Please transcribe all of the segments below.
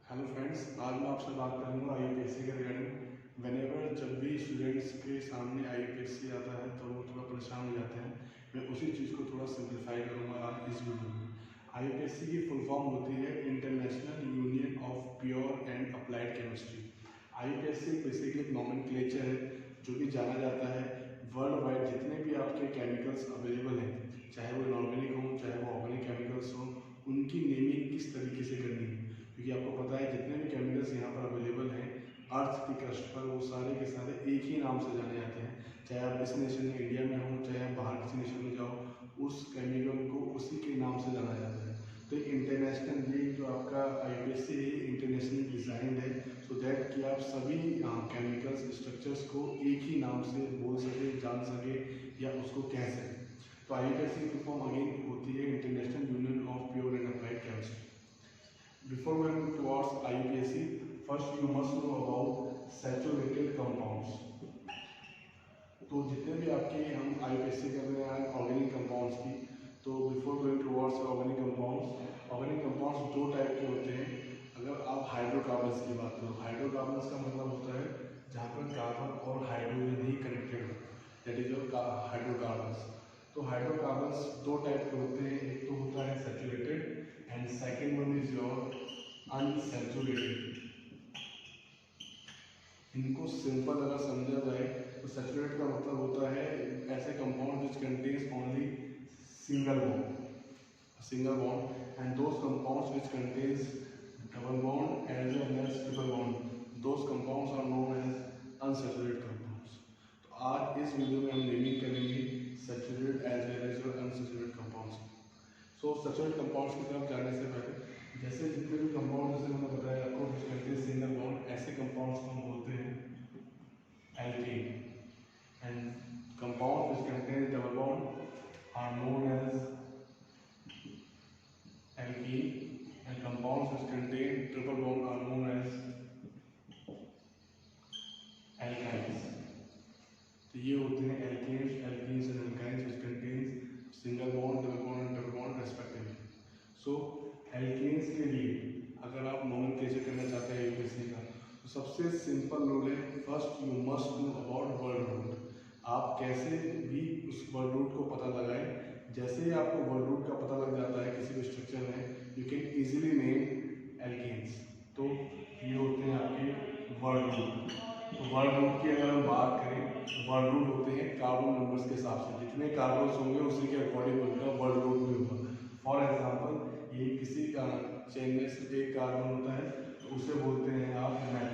Hello friends, आज मैं आपसे बात करूंगा आईयूपीएससी के रिगार्डिंग। वेनेवर जब भी स्टूडेंट्स के सामने आईयूपीएससी आता है तो वो थोड़ा परेशान हो जाते हैं। मैं उसी चीज़ को थोड़ा सिंप्लीफाई करूंगा आज इस वीडियो में। आईयूपीएससी की फुल फॉर्म होती है international union of pure and applied chemistry. आईयूपीएससी basically एक नॉमेनक्लेचर है जो कि जाना जाता है वर्ल्ड वाइड जितने भी आपके केमिकल्स अवेलेबल हैं, चाहे वो इनऑर्गेनिक हों चाहे वो ऑर्गेनिक केमिकल्स हों, उनकी नेमिंग किस तरीके से करनी है। क्योंकि आपको पता है जितने भी केमिकल्स यहाँ पर अवेलेबल हैं अर्थ की क्रस्ट पर, वो सारे के सारे एक ही नाम से जाने जाते हैं। चाहे आप इस नेशन में इंडिया में हो, चाहे आप बाहर किसी नेशन में जाओ, उस केमिकल को उसी के नाम से जाना जाता है। तो इंटरनेशनल ये जो आपका आईयूपीएससी है इंटरनेशनल डिज़ाइन है सो दैट कि आप सभी केमिकल्स स्ट्रक्चर्स को एक ही नाम से बोल सके, जान सके या उसको कह सके। तो आईयूपीएससी की फॉर्म अगेन होती है international union of pure and applied chemistry. Before going towards IUPAC, first you must know about saturated compounds. तो जितने भी आपके हम आईयूपीएससी कर रहे हैं ऑर्गेनिक कंपाउंड्स की, तो before going towards organic compounds दो टाइप के होते हैं। अगर आप हाइड्रोकार्बन्स की बात करो, हाइड्रोकार्बन्स का मतलब होता है जहाँ पर कार्बन और हाइड्रोजन ही कनेक्टेड हो, दैट इज योर हाइड्रोकार्बन्स। तो हाइड्रोकार्बन्स दो टाइप के होते हैं, एक तो होता है saturated and second one is your unsaturated. इनको सिंपल अगर समझा जाए तो सैचुरेट का मतलब होता है ऐसे compound which contains only single bond and those compounds which contains double bond as well as triple bond, those compounds are known as unsaturated compounds. तो आज इस वीडियो में हम नेमिंग करेंगे saturated as well as unsaturated compounds. So saturated compounds की तरफ जाने से पहले जैसे जितने भी कंपाउंड जैसे मैंने बताया आपको विच कंटेन सिंगल बॉन्ड, ऐसे कंपाउंड्स को हम बोलते हैं alkane and compound which contain double bond are known as alkene and compounds which contain triple bond are known as alkynes. तो ये होते हैं alkanes and alkynes which contain single bond, double bond and triple bond respectively. So alkanes के लिए अगर आप nomenclature करना चाहते हैं यूपीएससी का, तो सबसे सिंपल रूल है first you must know about word root. आप कैसे भी उस वर्ड रूट को पता लगाएं, जैसे ही आपको वर्ड रूट का पता लग जाता है किसी भी स्ट्रक्चर में, you can easily name alkanes. तो ये होते हैं आपके वर्ड रूट। तो वर्ड रूट की अगर हम बात करें तो वर्ड रूट होते हैं कार्बन नंबर्स के हिसाब से, जितने कार्बन होंगे उसी के अकॉर्डिंग उनका वर्ड रूट भी होगा। फॉर एग्जाम्पल ये किसी का चेन में सिर्फ एक कार्बन होता है तो उसे बोलते हैं आप मेथ,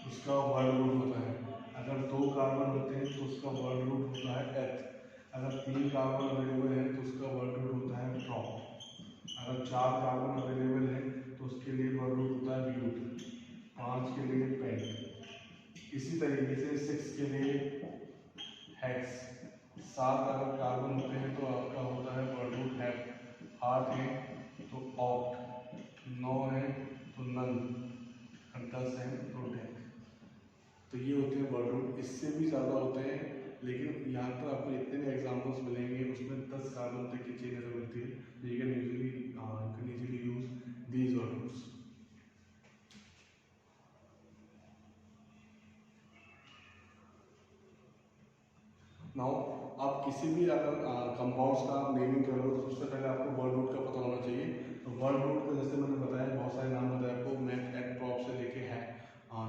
उसका वर्ड रूट होता है। अगर दो कार्बन होते हैं तो उसका वर्ड रूट होता है एथ। अगर तीन कार्बन अवेलेबल है तो उसका वर्ड रूट होता है प्रॉप। अगर चार कार्बन अवेलेबल है तो उसके लिए वर्ड रूट होता है ब्यूट, पाँच के लिए पेंट, इसी तरीके से सिक्स के लिए हेक्स। सात अगर कार्बन होते हैं तो आपका होता है वर्ड रूट हेप, आठ है तो ऑक्ट, नौ है तो नन, और 10 है तो टेन। तो ये होते हैं वर्ड रूट। इससे भी ज़्यादा होते हैं लेकिन यहाँ पर आपको जितने भी एग्जांपल्स मिलेंगे उसमें 10 कार्बन तक की चेन अगर मिलती है तो you can usually use these word roots. Now आप किसी भी अगर कंपाउंड्स का नेमिंग कर रहे हो तो सबसे पहले आपको वर्ड रूट का पता होना चाहिए। तो वर्ड रूट का जैसे मैंने बताया बहुत सारे नाम बताए आपको, मैथ एट प्रॉप से लेके है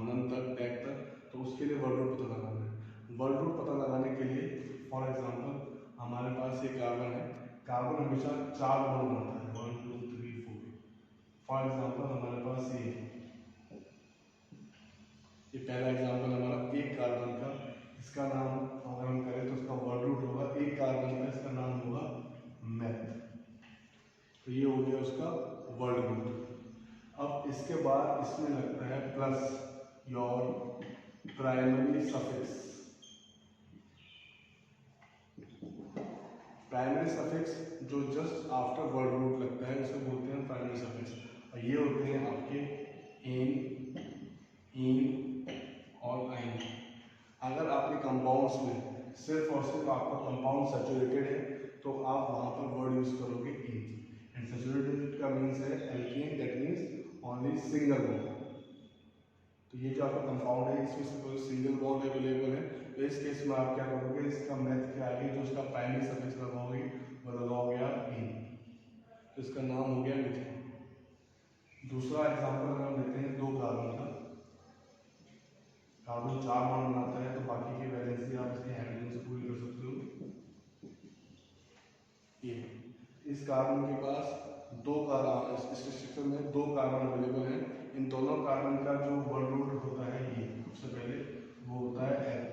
नन तक बैक तक, तो उसके लिए वर्ड रूट पता लगाना है। वर्ड रूट पता लगाने के लिए फॉर एग्जांपल हमारे पास एक कार्बन है, कार्बन हमेशा चार बॉन्ड बनाता है 1 2 3 4। फॉर एग्जांपल हमारे पास ये पहला एग्जांपल हमारा एक कार्बन का, इसका नाम अगर हम करें तो उसका वर्ड रूट होगा एक कार्बन का, इसका नाम होगा मैथ। तो ये हो गया उसका वर्ड रूट। अब इसके बाद इसमें लगता है plus your primary suffix. Primary suffix जो जस्ट आफ्टर वर्ड रूट लगता है उसे बोलते हैं प्राइमरी सफिक्स, और ये होते हैं आपके इन और आइन। अगर आपके कंपाउंड्स में सिर्फ और सिर्फ आपका कंपाउंड सैचुरेटेड है तो आप वहाँ पर वर्ड यूज करोगे इन, एंड सैचुरेटेड का मीन्स है alkane, that means only single bond. तो ये जो आपका कंपाउंड है इसमें से कोई सिंगल बॉन्ड अवेलेबल है, तो इस केस में आप क्या करोगे, इसका मेथ के आगे जो इसका प्राइमरी सफिक्स लगाओगे वो लगाओगे आप इन, तो इसका नाम हो गया मीथेन। दूसरा एग्जांपल अगर हम लेते हैं 2 कार्बन का, कार्बन 4 बॉन्ड बनाता है तो बाकी की वैलेंसी आप इसके हाइड्रोजन से पूरी कर सकते हो। ये इस कार्बन के पास 2 कार्बन, इस स्ट्रक्चर में 2 कार्बन अवेलेबल हैं। इन दोनों कार्बन का जो वर्ड रूट होता है ये सबसे पहले वो होता है एथ,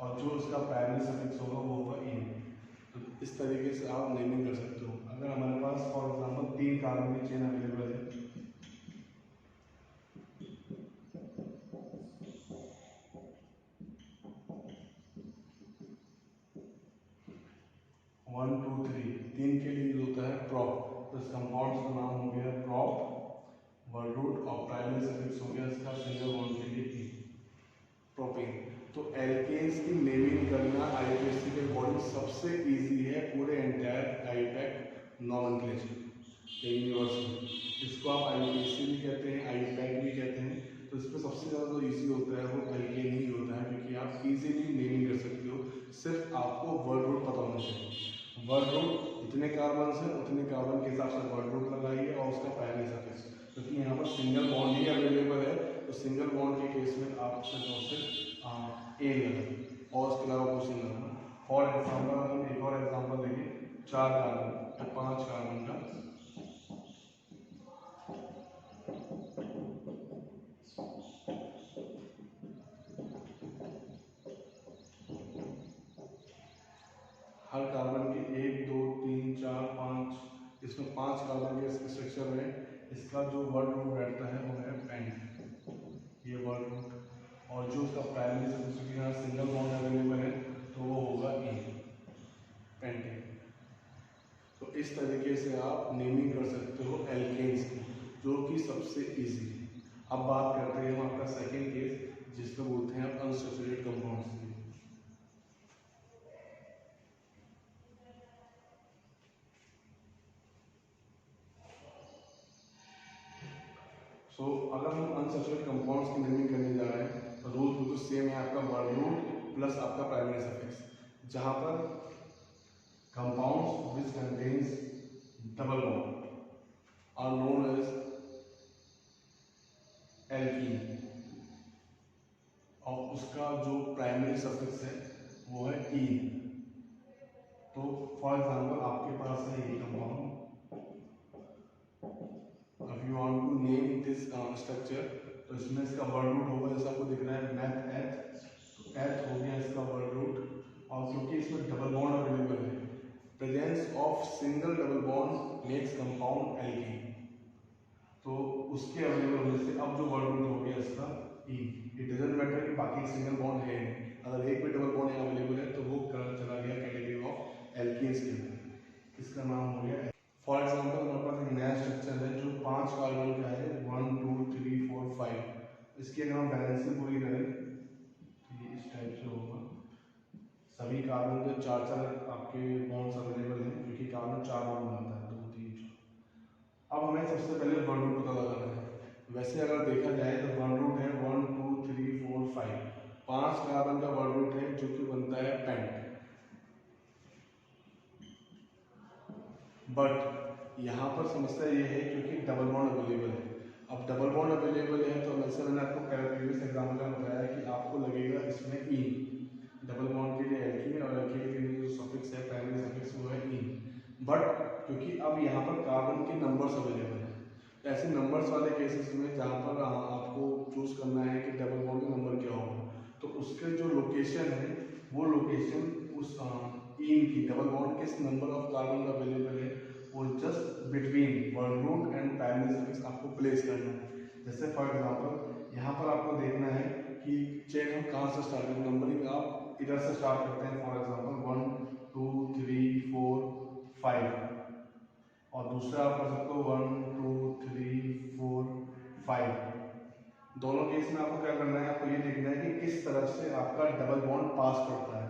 और जो इसका प्राइमरी सफिक्स होगा वो होगा इन। तो इस तरीके से आप नेमिंग कर सकते हो। अगर हमारे पास फॉर एग्जांपल 3 कार्बन की चेन अवेलेबल है, वन टू थ्री, 3 के लिए यूज होता है प्रॉप, तो इस कंपाउंड का नाम हो गया प्रॉप, वर्ड रूट और प्राइमरी सफिक्स हो गया इसका सिंगल बॉन्ड के लिए प्रोपेन। तो एल्केन्स की नेमिंग करना आईयूपीएसी के अकॉर्डिंग सबसे इजी है पूरे एंटायर आईयूपैक नॉमेनक्लेचर यूनिवर्सल। इसको आप आईयूपीएसी भी कहते हैं, आईयूपैक भी कहते हैं। तो इसमें सबसे ज़्यादा जो इजी होता है वो एल्केन ही होता है, क्योंकि आप इजीली नेमिंग कर सकते हो, सिर्फ आपको वर्ड रूट पता होना चाहिए। वर्ड रूट इतने कार्बन है उतने कार्बन के हिसाब से वर्ड रूट लगाइए और उसका प्राइमरी सफिक्स, क्योंकि यहाँ पर सिंगल बॉन्ड ही अवेलेबल है, तो सिंगल बॉन्ड के केस में आप सिर्फ ए लगाइए और उसके अलावा कुछ नहीं लगाना। फॉर एग्जाम्पल हम एक और एग्जाम्पल देखें 4 कार्बन या 5 कार्बन का, हर कार्बन के 1 2 3 4 5, इसमें 5 कार्बन के स्ट्रक्चर में इसका जो वर्ड रूट बैठता है वो है पेंट, ये वर्ड रूट, और जो उसका प्राइमरी सब्सिट्यूट यहाँ सिंगल बॉन्ड अवेलेबल है तो वो होगा ए पेंटेन। तो इस तरीके से आप नेमिंग कर सकते हो एल्केन्स की, जो कि सबसे इजी है। अब बात करते हैं हम आपका सेकेंड केस, जिसको बोलते हैं आप अनसैचुरेटेड कंपाउंड्स की। अगर हम अनसैचुरेटेड कंपाउंड्स की नेमिंग करने जा रहे हैं तो रूल बिल्कुल सेम है, आपका वर्ड रूट प्लस आपका प्राइमरी सफिक्स, जहां पर compounds which contains double bond are known as alkene, और उसका जो प्राइमरी सफिक्स है वो है ईन। तो फॉर एग्जांपल आपके पास है ये compound, if you want to name this structure, तो इसमें इसका वर्ड रूट होगा, जैसा आपको दिख रहा है मैथ एथ, तो एथ हो गया इसका वर्ड रूट, और क्योंकि इसमें डबल बॉन्ड अवेलेबल है, presence of single double bond makes compound alkene, तो उसके अवेलेबल होने से अब जो वर्ड रूट हो गया इसका ई। इट डजंट मैटर कि बाकी सिंगल बॉन्ड है, अगर एक भी डबल बॉन्ड यहाँ अवेलेबल है तो वो चला गया कैटेगरी ऑफ एल्कीन्स के अंदर, इसका नाम हो गया। फॉर एग्जाम्पल हमारे पास एक नया स्ट्रक्चर है जो 5 कार्बन का है, 1 2 3 4 5, इसकी अगर हम बैलेंसिंग पूरी करें तो ये इस टाइप से होगा। सभी कार्बन के 4 आपके बॉन्ड्स अवेलेबल हैं, क्योंकि कार्बन 4 बॉन्ड बनाता है, 2 3 4। अब हमें सबसे पहले वर्ड रूट पता लगाना है। वैसे अगर देखा जाए तो वर्ड रूट है 1 2 3 4 5, 5 कार्बन का वर्ड रूट है जो कि बनता है पेंट। बट यहाँ पर समस्या ये है क्योंकि डबल बॉन्ड अवेलेबल है। अब डबल बॉन्ड अवेलेबल है तो वैसे मैंने आपको प्रीवियस एग्जाम्पल में बताया कि आपको लगेगा इसमें इन, डबल बॉन्ड के लिए एल्कीन और एल्कीन के लिए जो सफिक्स है प्राइमरी सफिक्स वो है इन। बट क्योंकि अब यहाँ पर कार्बन के नंबर्स अवेलेबल हैं, तो ऐसे नंबर्स वाले केसेस में जहाँ पर आपको चूज करना है कि डबल बॉन्ड का नंबर क्या होगा, तो उसके जो लोकेशन है वो लोकेशन उस इन की डबल बॉन्ड किस नंबर ऑफ कार्बन का अवेलेबल है वो just between word root and primary suffix आपको प्लेस करना है। जैसे फॉर एग्जांपल यहाँ पर आपको देखना है कि चेन हम कहाँ से स्टार्ट करें, नंबरिंग आप इधर से स्टार्ट करते हैं, फॉर एग्जांपल 1 2 3 4 5, और दूसरा आप कर सकते हो 1 2 3 4 5। दोनों केस में आपको क्या करना है, आपको ये देखना है कि किस तरफ से आपका डबल बॉन्ड पास करता है।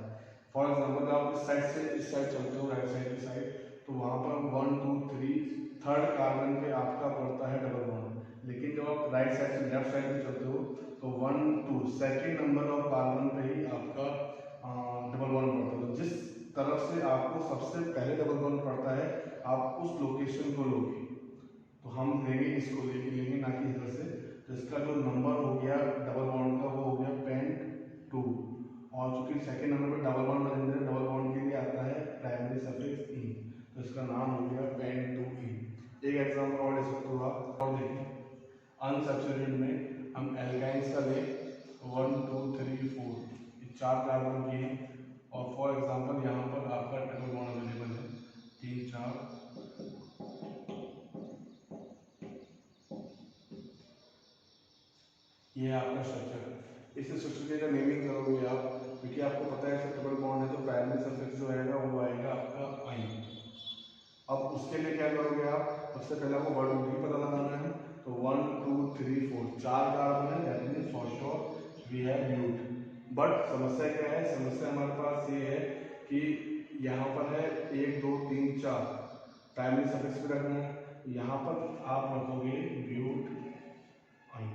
फॉर एग्जांपल आप इस साइड से इस साइड चलते हो, राइट साइड की साइड, तो वहाँ पर 1 2 3 थर्ड कार्बन पे आपका पड़ता है डबल बॉन्ड, लेकिन जब आप राइट साइड से लेफ्ट साइड में चलते हो तो 1 2 सेकेंड नंबर ऑफ कार्बन पे ही आपका डबल बॉन्ड पड़ता है। तो जिस तरफ से आपको सबसे पहले डबल बॉन्ड पड़ता है आप उस लोकेशन को लोगे, तो हम लेंगे इसको लेंगे ना कि इधर से। तो इसका जो नंबर हो गया डबल बॉन्ड का वो हो गया पेंट 2, और चूंकि सेकेंड नंबर पे डबल बॉन्ड बनेंगे, डबल बॉन्ड के लिए आता है प्राइमरी सफिक्स इन, तो इसका नाम हो गया पेंट 2 इन। एक एग्जांपल और ले सकते हो आप, और देखिए अनसैचुरेटेड में हम एल्काइंस का ले 1 2 3 4 ये 4 कार्बन की है, और फॉर एग्जांपल यहाँ पर आपका डबल बॉन्ड अवेलेबल है 3 4, ये है आपका स्ट्रक्चर। इस स्ट्रक्चर का नेमिंग करोगे आप, क्योंकि आपको पता है डबल बॉन्ड है तो प्राइमरी सफिक्स जो आएगा वो आएगा आपका आई। अब उसके लिए क्या करोगे आप, सबसे पहले आपको वर्ड रूट ही पता लगाना है। तो 1 2 3 4 4 कार्बन है, that means for sure we have but. But समस्या क्या है, समस्या हमारे पास ये है कि यहाँ पर है 1 2 3 4 प्राइमरी सफिक्स भी रखना है, यहाँ पर आप रखोगे ब्यूट आई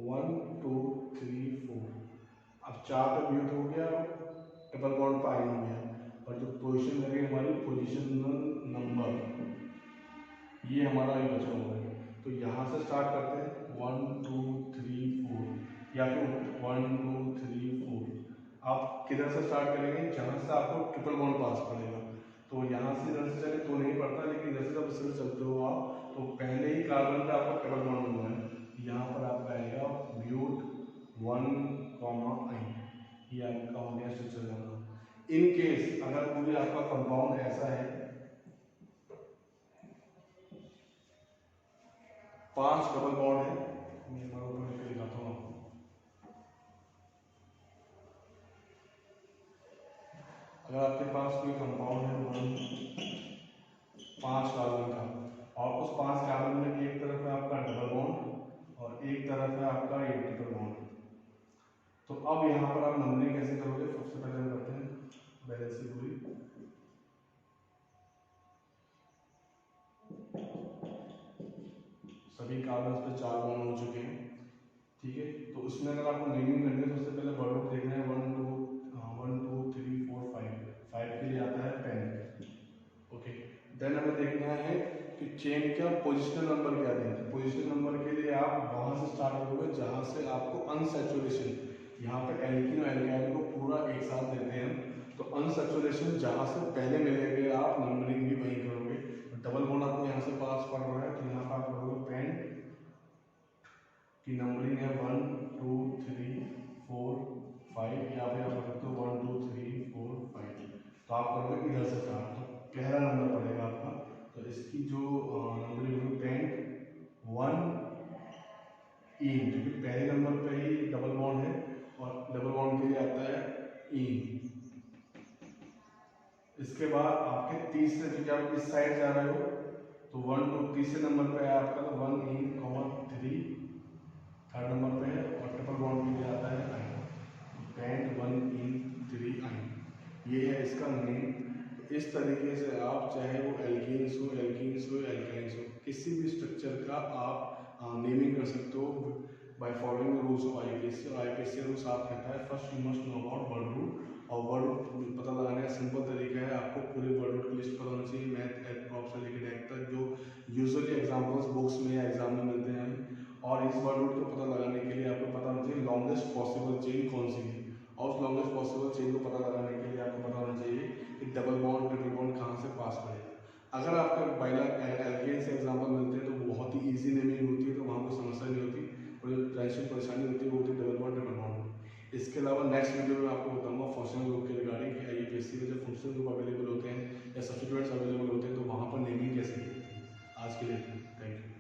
1 2 3 4। अब 4 पे ब्यूट हो गया, डबल बॉन्ड पे आई हो गया, और जो पोजीशन लगे हमारी पोजीशनल नंबर, ये हमारा ये बचा हुआ है। तो यहाँ से स्टार्ट करते हैं 1 2 3 4, या फिर 1 2 3 4। आप किधर से स्टार्ट करेंगे, जहाँ से आपको ट्रिपल बॉन्ड पास पड़ेगा। तो यहाँ से इधर से चले तो नहीं पड़ता, लेकिन इधर से जब इससे चलते हो आप तो पहले ही कार्बन पे आपको ट्रिपल बॉन्ड हुआ है, यहाँ पर आपका आएगा ब्यूट 1 आई, ये आपका हो गया स्ट्रक्चर का। इन केस अगर पूरी आपका कंपाउंड ऐसा है 5 डबल बॉन्ड है, मैं ऊपर लिख के दिखाता हूँ आपको। अगर आपके पास कोई कंपाउंड है 5 कार्बन का, और उस 5 कार्बन में एक तरफ है आपका डबल बॉन्ड और एक तरफ है आपका ये ट्रिपल बॉन्ड, तो अब यहाँ पर आप नंबरिंग कैसे करोगे, सबसे पहले हम करते हैं बैलेंस की पूरी। सभी कार्बन पे 4 बॉन्ड हो चुके हैं, ठीक है। तो उसमें अगर आपको नेमिंग करनी है तो सबसे पहले वर्ड रूट देखना है 1 2 3 4 5 के लिए आता है पेन, ओके। देन हमें देखना है कि चेन का पोजिशनल नंबर क्या दें। पोजिशनल नंबर के लिए आप वहाँ से स्टार्ट करोगे जहाँ से आपको अनसैचुरेशन, यहाँ पे एल्कीन और एल्काइल को पूरा एक साथ देते हैं, तो अनसैचुरेशन जहाँ से पहले मिलेंगे आप नंबरिंग भी वहीं करोगे। डबल बॉन्ड आपको यहाँ से पास पड़ रहा है, तो यहाँ पर आप करोगे पेन की नंबरिंग है 1 2 3 4 5, या फिर आप कर सकते हो 1 2 3 4 5, तो आप करोगे इधर से स्टार्ट, तो पहला नंबर पड़ेगा आपका। तो इसकी जो नंबरिंग होगी पेन 1 इन, क्योंकि पहले नंबर पे ही डबल बॉन्ड है और डबल बॉन्ड के लिए आता है इन। इसके बाद आपके तीसरे, क्योंकि आप इस साइड जा रहे हो तो 1 2 तीसरे नंबर पे है आपका, तो 1 इन 3 थर्ड नंबर पे है, और ट्रिपल बॉन्ड के लिए आता है आई, पेंट 1 इन 3 आई, ये है इसका नेम। इस तरीके से आप चाहे वो एल्कीन्स हो एल्काइंस हो, किसी भी स्ट्रक्चर का आप नेमिंग कर सकते हो by following rules of IUPAC. और आईपीएसी रूल्स आप कहता है first you must know about word root, और वर्ड रूट पता लगाने का सिंपल तरीका है, आपको पूरे वर्ड रूट की लिस्ट पता होनी चाहिए, मैथ प्रॉप से लेकर डेक तक, जो यूजुअली एग्जाम्पल्स बुक्स में या एग्जाम में मिलते हैं। और इस वर्ड रूट को पता लगाने के लिए आपको पता होना चाहिए लॉन्गेस्ट पॉसिबल चेन कौन सी है, और उस लॉन्गेस्ट पॉसिबल चेन को पता लगाने के लिए आपको पता होना चाहिए कि डबल बॉन्ड ट्रिपल बॉन्ड कहाँ से पास करेगा। अगर आपके एल्केन से एग्जाम्पल मिलते हैं तो बहुत ही ईजी नेमिंग होती है, तो वहाँ कोई समस्या नहीं होती, और जो टेंशन परेशानी होती है वो होती है डबल बॉन्ड ट्रिपल बॉन्ड। इसके अलावा नेक्स्ट वीडियो में आपको बताऊंगा फंक्शनल ग्रुप के रिगार्डिंग कि आईपीएससी में जब फंक्शनल ग्रुप अवेलेबल होते हैं या सब्स्टिट्यूएंट्स अवेलेबल होते हैं तो वहाँ पर नेमिंग कैसे होती है। आज के लिए थैंक यू।